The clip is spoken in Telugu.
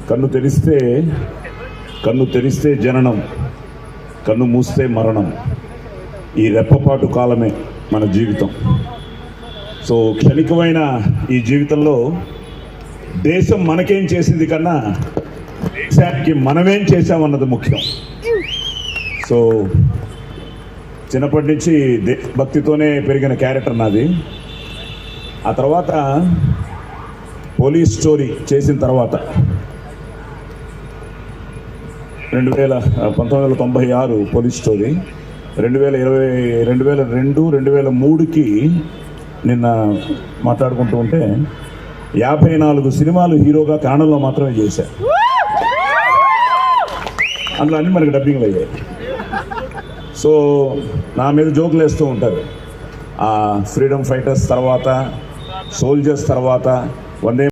కన్ను తెరిస్తే జననం, కన్ను మూస్తే మరణం. ఈ రెప్పపాటు కాలమే మన జీవితం. సో క్షణికమైన ఈ జీవితంలో దేశం మనకేం చేసింది కన్నా దేశానికి మనమేం చేశామన్నది ముఖ్యం. సో చిన్నప్పటి నుంచి భక్తితోనే పెరిగిన క్యారెక్టర్ నాది. ఆ తర్వాత పోలీస్ స్టోరీ చేసిన తర్వాత 1996 పోలీస్ స్టోరీ, 2003కి నిన్న మాట్లాడుకుంటూ ఉంటే 54 సినిమాలు హీరోగా కన్నడలో మాత్రమే చేశారు. అందులో అన్నీ మనకి డబ్బింగ్లు అయ్యాయి. సో నా మీద జోకులు వేస్తూ ఉంటారు. ఫ్రీడమ్ ఫైటర్స్ తర్వాత, సోల్జర్స్ తర్వాత, వందే